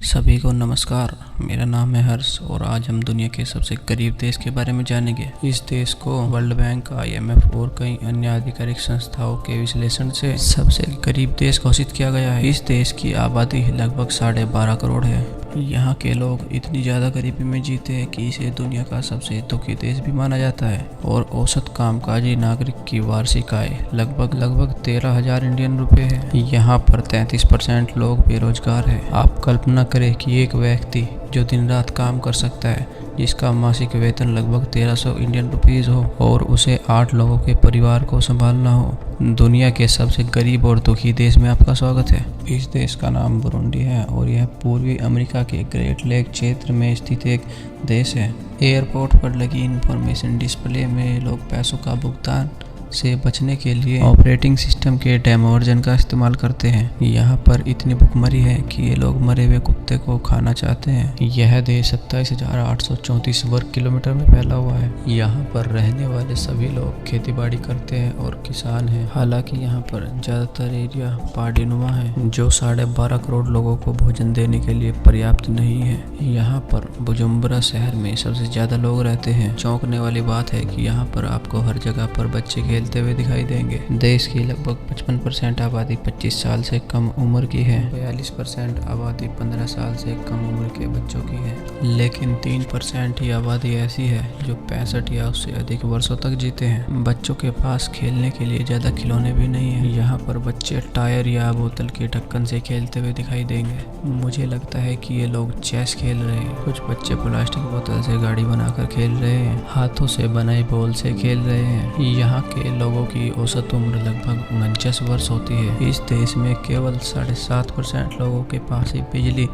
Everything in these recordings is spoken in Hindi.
सभी को नमस्कार। मेरा नाम है हर्ष और आज हम दुनिया के सबसे गरीब देश के बारे में जानेंगे। इस देश को वर्ल्ड बैंक, IMF और कई अन्य आधिकारिक संस्थाओं के विश्लेषण से सबसे गरीब देश घोषित किया गया है। इस देश की आबादी लगभग 12.5 करोड़ है। यहाँ के लोग इतनी ज़्यादा गरीबी में जीते हैं कि इसे दुनिया का सबसे दुखी देश भी माना जाता है। और औसत कामकाजी नागरिक की वार्षिक आय लगभग 13,000 इंडियन रुपए है। यहाँ पर 33% लोग बेरोजगार हैं। आप कल्पना करें कि एक व्यक्ति जो दिन रात काम कर सकता है, जिसका मासिक वेतन लगभग 1300 इंडियन रुपीज़ हो और उसे 8 लोगों के परिवार को संभालना हो। दुनिया के सबसे गरीब और दुखी देश में आपका स्वागत है। इस देश का नाम बुरुंडी है और यह पूर्वी अमेरिका के ग्रेट लेक क्षेत्र में स्थित एक देश है। एयरपोर्ट पर लगी इंफॉर्मेशन डिस्प्ले में लोग पैसों का भुगतान से बचने के लिए ऑपरेटिंग सिस्टम के डेमो वर्जन का इस्तेमाल करते हैं। यहाँ पर इतनी भुखमरी है कि ये लोग मरे हुए कुत्ते को खाना चाहते हैं। यह देश 27,834 वर्ग किलोमीटर में फैला हुआ है। यहाँ पर रहने वाले सभी लोग खेती बाड़ी करते हैं और किसान हैं। हालांकि यहाँ पर ज़्यादातर एरिया पहाड़ीनुमा है, जो 12.5 करोड़ लोगों को भोजन देने के लिए पर्याप्त नहीं है। यहाँ पर बुजुम्बरा शहर में सबसे ज़्यादा लोग रहते हैं। चौंकने वाली बात है कि यहाँ पर आपको हर जगह पर बच्चे खेलते हुए दिखाई देंगे। देश की लगभग 55% आबादी 25 साल से कम उम्र की है। 42% आबादी 15 साल से कम उम्र के बच्चों की है, लेकिन 3% ही आबादी ऐसी है जो 65 या उससे अधिक वर्षों तक जीते हैं। बच्चों के पास खेलने के लिए ज़्यादा खिलौने भी नहीं है। यहाँ पर बच्चे टायर या बोतल के ढक्कन से खेलते हुए दिखाई देंगे। मुझे लगता है कि ये लोग चेस खेल रहे हैं। कुछ बच्चे प्लास्टिक बोतल से गाड़ी बनाकर खेल रहे हैं। हाथों से बनाई बॉल से खेल रहे हैं। यहाँ के लोगों की औसत उम्र लगभग 49 वर्ष होती है। इस देश में केवल 7.5% लोगों के पास ही बिजली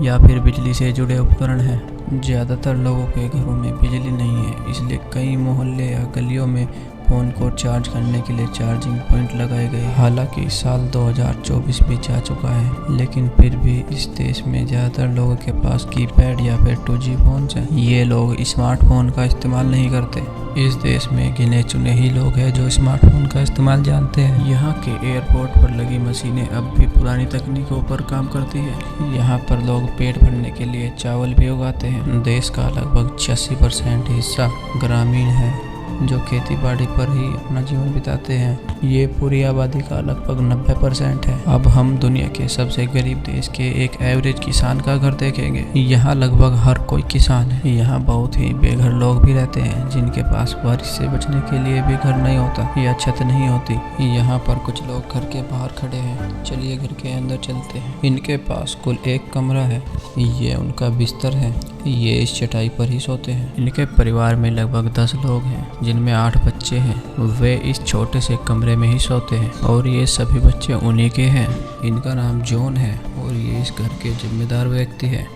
या फिर बिजली से जुड़े उपकरण हैं। ज़्यादातर लोगों के घरों में बिजली नहीं है, इसलिए कई मोहल्ले या गलियों में फ़ोन को चार्ज करने के लिए चार्जिंग पॉइंट लगाए गए। हालांकि साल 2024 भी जा चुका है, लेकिन फिर भी इस देश में ज़्यादातर लोगों के पास कीपैड या फिर 2G फोन हैं। ये लोग स्मार्टफोन का इस्तेमाल नहीं करते। इस देश में गिने चुने ही लोग हैं जो स्मार्टफोन का इस्तेमाल जानते हैं। यहाँ के एयरपोर्ट पर लगी मशीनें अब भी पुरानी तकनीकों पर काम करती है। यहाँ पर लोग पेट भरने के लिए चावल भी उगाते हैं। देश का लगभग 86% हिस्सा ग्रामीण है, जो खेती बाड़ी पर ही अपना जीवन बिताते हैं। ये पूरी आबादी का लगभग 90% है। अब हम दुनिया के सबसे गरीब देश के एक एवरेज किसान का घर देखेंगे। यहाँ लगभग हर कोई किसान है। यहाँ बहुत ही बेघर लोग भी रहते हैं, जिनके पास बारिश से बचने के लिए भी घर नहीं होता या छत नहीं होती। यहाँ पर कुछ लोग घर के बाहर खड़े हैं। चलिए घर के अंदर चलते हैं। इनके पास कुल एक कमरा है। ये उनका बिस्तर है। ये इस चटाई पर ही सोते हैं। इनके परिवार में लगभग 10 लोग हैं, जिनमें 8 बच्चे हैं। वे इस छोटे से कमरे में ही सोते हैं और ये सभी बच्चे उन्हीं के हैं। इनका नाम जॉन है और ये इस घर के जिम्मेदार व्यक्ति है।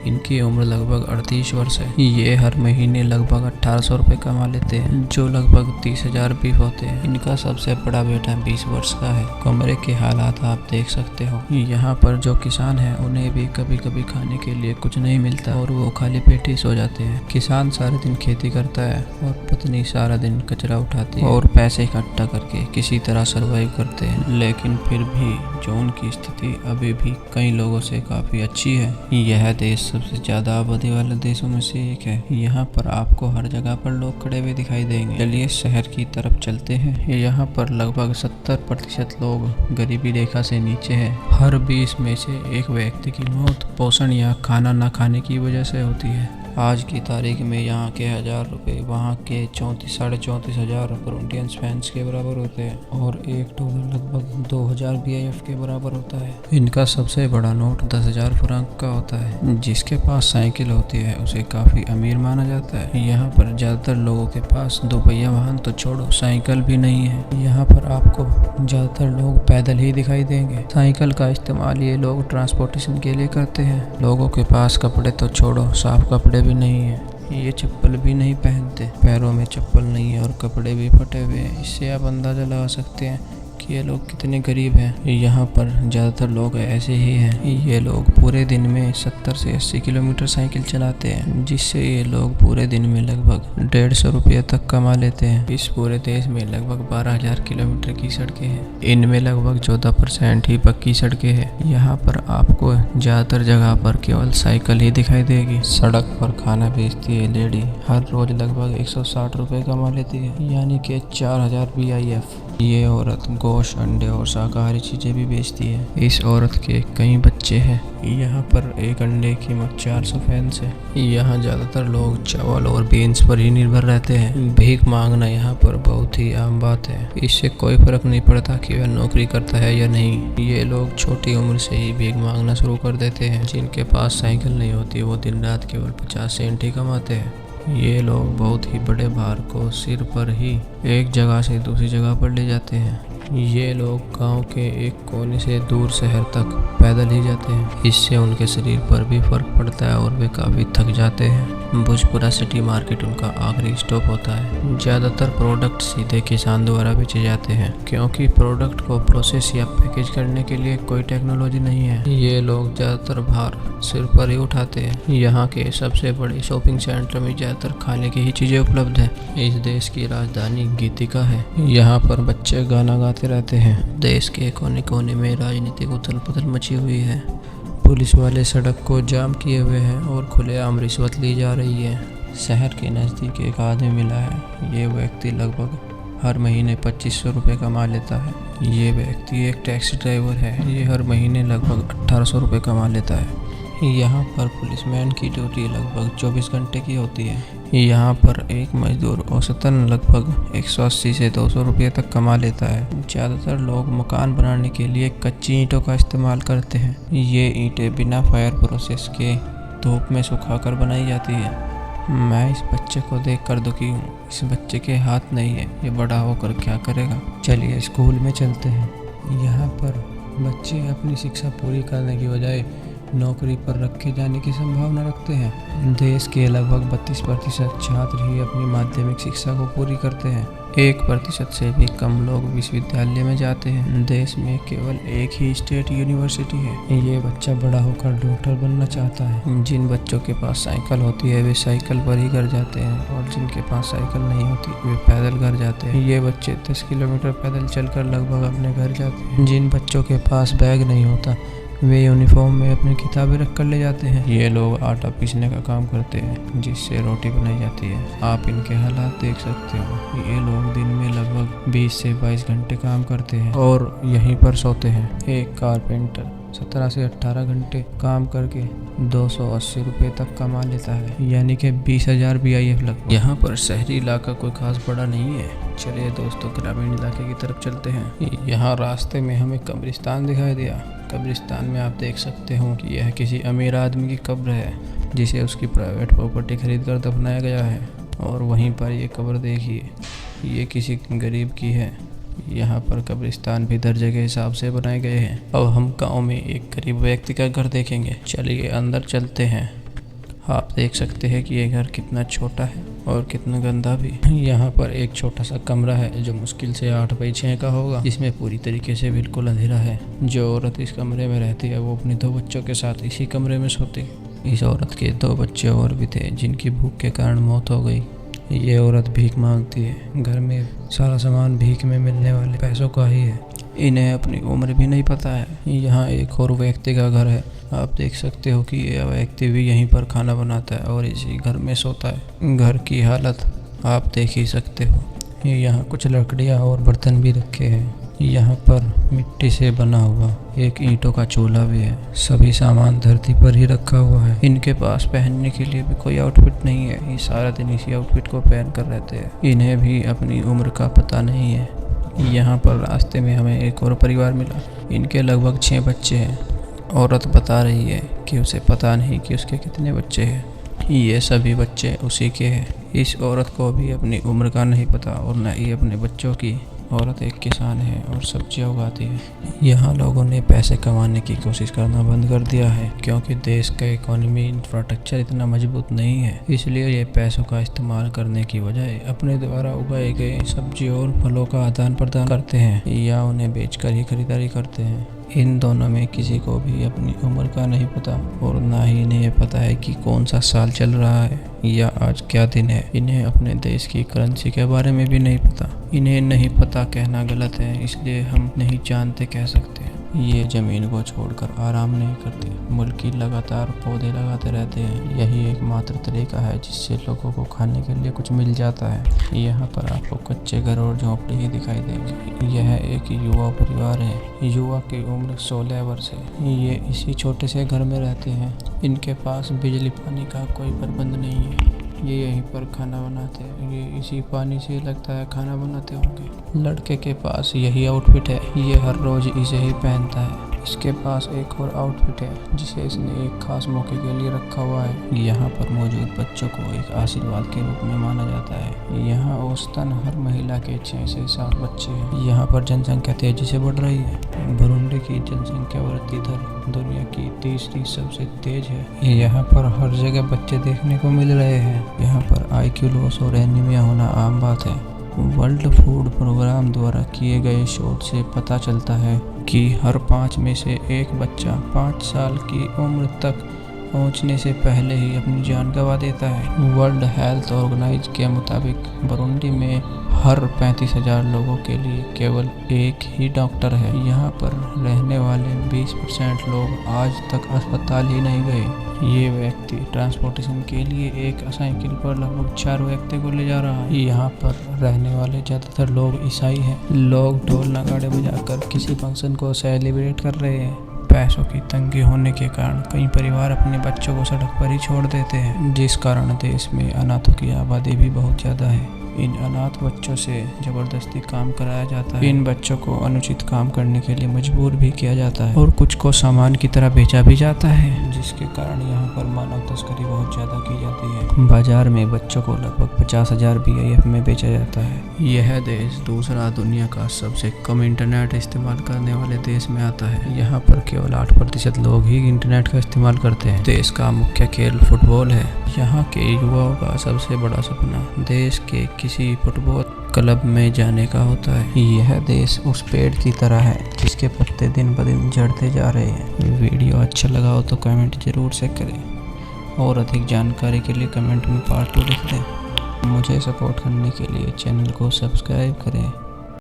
इनकी उम्र लगभग 38 वर्ष है। ये हर महीने लगभग 1800 रुपये कमा लेते हैं, जो लगभग 30,000 भी होते हैं। इनका सबसे बड़ा बेटा 20 वर्ष का है। कमरे के हालात आप देख सकते हो। यहाँ पर जो किसान हैं, उन्हें भी कभी कभी खाने के लिए कुछ नहीं मिलता और वो खाली पेट ही सो जाते हैं। किसान सारे दिन खेती करता है और पत्नी सारा दिन कचरा उठाती है और पैसे इकट्ठा करके किसी तरह सर्वाइव करते हैं। लेकिन फिर भी जॉन की स्थिति अभी भी कई लोगों से काफ़ी अच्छी है। यह देश सबसे ज़्यादा आबादी वाले देशों में से एक है। यहाँ पर आपको हर जगह पर लोग खड़े हुए दिखाई देंगे। चलिए शहर की तरफ चलते हैं। यहाँ पर लगभग 70% लोग गरीबी रेखा से नीचे हैं। हर 20 में से एक व्यक्ति की मौत पोषण या खाना न खाने की वजह से होती है। आज की तारीख में यहाँ के 1000 रुपये वहाँ के 34,500 बुरुंडियन फ्रांस के बराबर होते हैं और $1 लगभग 2000 BIF के बराबर होता है। इनका सबसे बड़ा नोट 10,000 फ्रांक का होता है। जिसके पास साइकिल होती है उसे काफ़ी अमीर माना जाता है। यहाँ पर ज़्यादातर लोगों के पास 2 पहिया वाहन तो छोड़ो, साइकिल भी नहीं है। यहाँ पर आपको ज़्यादातर लोग पैदल ही दिखाई देंगे। साइकिल का इस्तेमाल ये लोग ट्रांसपोर्टेशन के लिए करते हैं। लोगों के पास कपड़े तो छोड़ो, साफ कपड़े भी नहीं है। ये चप्पल भी नहीं पहनते। पैरों में चप्पल नहीं है और कपड़े भी फटे हुए हैं। इससे आप अंदाज़ा लगा सकते हैं कि ये लोग कितने गरीब हैं। यहाँ पर ज़्यादातर लोग ऐसे ही हैं। ये लोग पूरे दिन में 70 से 80 किलोमीटर साइकिल चलाते हैं, जिससे ये लोग पूरे दिन में लगभग 150 रुपये तक कमा लेते हैं। इस पूरे देश में लगभग 12,000 किलोमीटर की सड़कें हैं। इनमें लगभग 14% ही पक्की सड़कें हैं। यहाँ पर आपको ज़्यादातर जगह पर केवल साइकिल ही दिखाई देगी। सड़क पर खाना बेचती है लेडी हर रोज लगभग 160 रुपये कमा लेती है, यानी कि 4000 BIF। ये औरत गोश्त, अंडे और शाकाहारी चीजें भी बेचती है। इस औरत के कई बच्चे हैं। यहाँ पर एक अंडे की कीमत 400 पेंस है। यहाँ ज्यादातर लोग चावल और बीन्स पर ही निर्भर रहते हैं। भीख मांगना यहाँ पर बहुत ही आम बात है। इससे कोई फर्क नहीं पड़ता कि वह नौकरी करता है या नहीं। ये लोग छोटी उम्र से ही भीख मांगना शुरू कर देते हैं। जिनके पास साइकिल नहीं होती वो दिन रात केवल 50 सेंट ही कमाते हैं। ये लोग बहुत ही बड़े भार को सिर पर ही एक जगह से दूसरी जगह पर ले जाते हैं। ये लोग गांव के एक कोने से दूर शहर तक पैदल ही जाते हैं। इससे उनके शरीर पर भी फर्क पड़ता है और वे काफ़ी थक जाते हैं। भोजपुरा सिटी मार्केट उनका आखिरी स्टॉप होता है। ज़्यादातर प्रोडक्ट सीधे किसान द्वारा बेचे जाते हैं, क्योंकि प्रोडक्ट को प्रोसेस या पैकेज करने के लिए कोई टेक्नोलॉजी नहीं है। ये लोग ज़्यादातर भार सिर पर ही उठाते हैं। यहाँ के सबसे बड़े शॉपिंग सेंटर में ज़्यादातर खाने की ही चीज़ें उपलब्ध हैं। इस देश की राजधानी गीतिका है। यहाँ पर बच्चे गाना गाते रहते हैं। देश के कोने कोने में राजनीतिक उथल पुथल मची हुई है। पुलिस वाले सड़क को जाम किए हुए हैं और खुलेआम रिश्वत ली जा रही है। शहर के नज़दीक एक आदमी मिला है। ये व्यक्ति लगभग हर महीने 2500 रुपये कमा लेता है। ये व्यक्ति एक टैक्सी ड्राइवर है। ये हर महीने लगभग 1800 रुपये कमा लेता है। यहाँ पर पुलिसमैन की ड्यूटी लगभग 24 घंटे की होती है। यहाँ पर एक मजदूर औसतन लगभग 180 से 200 रुपये तक कमा लेता है। ज़्यादातर लोग मकान बनाने के लिए कच्ची ईंटों का इस्तेमाल करते हैं। ये ईंटें बिना फायर प्रोसेस के धूप में सुखाकर बनाई जाती है। मैं इस बच्चे को देखकर दुखी हूँ। इस बच्चे के हाथ नहीं है, ये बड़ा होकर क्या करेगा। चलिए स्कूल में चलते हैं। यहाँ पर बच्चे अपनी शिक्षा पूरी करने की बजाय नौकरी पर रखे जाने की संभावना रखते हैं। देश के लगभग 32% छात्र ही अपनी माध्यमिक शिक्षा को पूरी करते हैं। 1% से भी कम लोग विश्वविद्यालय में जाते हैं। देश में केवल एक ही स्टेट यूनिवर्सिटी है। ये बच्चा बड़ा होकर डॉक्टर बनना चाहता है। जिन बच्चों के पास साइकिल होती है वे साइकिल पर ही घर जाते हैं, और जिनके पास साइकिल नहीं होती वे पैदल घर जाते हैं। ये बच्चे 10 किलोमीटर पैदल चलकर लगभग अपने घर जाते हैं। जिन बच्चों के पास बैग नहीं होता वे यूनिफॉर्म में अपनी किताबें रख कर ले जाते हैं। ये लोग आटा पीसने का काम करते हैं, जिससे रोटी बनाई जाती है। आप इनके हालात देख सकते हो। ये लोग दिन में लगभग 20 से 22 घंटे काम करते हैं और यहीं पर सोते हैं। एक कारपेंटर 17 से 18 घंटे काम करके 280 रुपये तक कमा लेता है, यानी कि 20,000 BIF लगभग। यहाँ पर शहरी इलाका कोई खास बड़ा नहीं है। चलिए दोस्तों ग्रामीण इलाके की तरफ चलते हैं। यहाँ रास्ते में हमें कब्रिस्तान दिखाई दिया। कब्रिस्तान में आप देख सकते हो कि यह किसी अमीर आदमी की कब्र है, जिसे उसकी प्राइवेट प्रॉपर्टी खरीद कर दफनाया गया है। और वहीं पर ये कब्र देखिए, ये किसी गरीब की है। यहाँ पर कब्रिस्तान भी दर्जे के हिसाब से बनाए गए हैं। अब हम गांव में एक गरीब व्यक्ति का घर देखेंगे। चलिए अंदर चलते हैं। आप देख सकते हैं कि ये घर कितना छोटा है और कितना गंदा भी। यहाँ पर एक छोटा सा कमरा है जो मुश्किल से 8x6 का होगा, जिसमें पूरी तरीके से बिल्कुल अंधेरा है। जो औरत इस कमरे में रहती है वो अपने 2 बच्चों के साथ इसी कमरे में सोती है। इस औरत के 2 बच्चे और भी थे जिनकी भूख के कारण मौत हो गई। ये औरत भीख मांगती है। घर में सारा सामान भीख में मिलने वाले पैसों का ही है। इन्हें अपनी उम्र भी नहीं पता है। यहाँ एक और व्यक्ति का घर है। आप देख सकते हो कि यह व्यक्ति भी यहीं पर खाना बनाता है और इसी घर में सोता है। घर की हालत आप देख ही सकते हो। यहाँ कुछ लकड़ियाँ और बर्तन भी रखे हैं। यहाँ पर मिट्टी से बना हुआ एक ईंटों का चूल्हा भी है। सभी सामान धरती पर ही रखा हुआ है। इनके पास पहनने के लिए भी कोई आउटफिट नहीं है। ये सारा दिन इसी आउटफिट को पहन कर रहते हैं। इन्हें भी अपनी उम्र का पता नहीं है। यहाँ पर रास्ते में हमें एक और परिवार मिला। इनके लगभग 6 बच्चे हैं। औरत बता रही है कि उसे पता नहीं कि उसके कितने बच्चे हैं। ये सभी बच्चे उसी के हैं। इस औरत को भी अपनी उम्र का नहीं पता और न ही अपने बच्चों की, औरत एक किसान है और सब्जियां उगाती है। यहाँ लोगों ने पैसे कमाने की कोशिश करना बंद कर दिया है क्योंकि देश का इकोनॉमी इंफ्रास्ट्रक्चर इतना मजबूत नहीं है। इसलिए ये पैसों का इस्तेमाल करने की बजाय अपने द्वारा उगाए गए सब्जी और फलों का आदान प्रदान करते हैं या उन्हें बेचकर ही खरीदारी करते हैं। इन दोनों में किसी को भी अपनी उम्र का नहीं पता और ना ही इन्हें ये पता है कि कौन सा साल चल रहा है या आज क्या दिन है। इन्हें अपने देश की करेंसी के बारे में भी नहीं पता। इन्हें नहीं पता कहना गलत है, इसलिए हम नहीं जानते कह सकते। ये ज़मीन को छोड़कर आराम नहीं करते, बल्कि लगातार पौधे लगाते रहते हैं। यही एकमात्र तरीका है जिससे लोगों को खाने के लिए कुछ मिल जाता है। यहाँ पर आपको कच्चे घर और झोंपड़ी ही दिखाई देंगे। यह एक युवा परिवार है। युवा की उम्र 16 वर्ष है। ये इसी छोटे से घर में रहते हैं। इनके पास बिजली पानी का कोई प्रबंध नहीं है। ये यहीं पर खाना बनाते हैं। ये इसी पानी से लगता है खाना बनाते होंगे। लड़के के पास यही आउटफिट है। ये हर रोज इसे ही पहनता है। इसके पास एक और आउटफिट है जिसे इसने एक खास मौके के लिए रखा हुआ है। यहाँ पर मौजूद बच्चों को एक आशीर्वाद के रूप में माना जाता है। यहाँ औसतन हर महिला के 6 से 7 बच्चे हैं। यहाँ पर जनसंख्या तेजी से बढ़ रही है। बुरुंडी की जनसंख्या वृद्धि दर दुनिया की तीसरी सबसे तेज है। यहाँ पर हर जगह बच्चे देखने को मिल रहे हैं। यहाँ पर IQ लॉस और एनीमिया होना आम बात है। वर्ल्ड फूड प्रोग्राम द्वारा किए गए शोध से पता चलता है कि हर 5 में से एक बच्चा 5 साल की उम्र तक पहुंचने से पहले ही अपनी जान गंवा देता है। वर्ल्ड हेल्थ ऑर्गेनाइजेशन के मुताबिक बुरुंडी में हर 35,000 लोगों के लिए केवल एक ही डॉक्टर है। यहाँ पर रहने वाले 20% लोग आज तक अस्पताल ही नहीं गए। ये व्यक्ति ट्रांसपोर्टेशन के लिए एक साइकिल पर लगभग 4 व्यक्ति को ले जा रहा है। यहाँ पर रहने वाले ज़्यादातर लोग ईसाई हैं। लोग ढोल नगाड़े बजाकर किसी फंक्शन को सेलिब्रेट कर रहे हैं। पैसों की तंगी होने के कारण कई परिवार अपने बच्चों को सड़क पर ही छोड़ देते हैं, जिस कारण देश में अनाथों की आबादी भी बहुत ज़्यादा है। इन अनाथ बच्चों से जबरदस्ती काम कराया जाता है। इन बच्चों को अनुचित काम करने के लिए मजबूर भी किया जाता है और कुछ को सामान की तरह बेचा भी जाता है, जिसके कारण यहाँ पर मानव तस्करी बहुत ज़्यादा की जाती है। बाजार में बच्चों को लगभग 50,000 BIF में बेचा जाता है। यह देश दूसरा दुनिया का सबसे कम इंटरनेट इस्तेमाल करने वाले देश में आता है। यहाँ पर केवल 8% लोग ही इंटरनेट का इस्तेमाल करते हैं। देश का मुख्य खेल फुटबॉल है। यहाँ के युवाओं का सबसे बड़ा सपना देश के किसी फुटबॉल क्लब में जाने का होता है। यह देश उस पेड़ की तरह है जिसके पत्ते दिन ब दिन झड़ते जा रहे हैं। वीडियो अच्छा लगा हो तो कमेंट जरूर से करें और अधिक जानकारी के लिए कमेंट में पार्ट 2 लिख दें। मुझे सपोर्ट करने के लिए चैनल को सब्सक्राइब करें।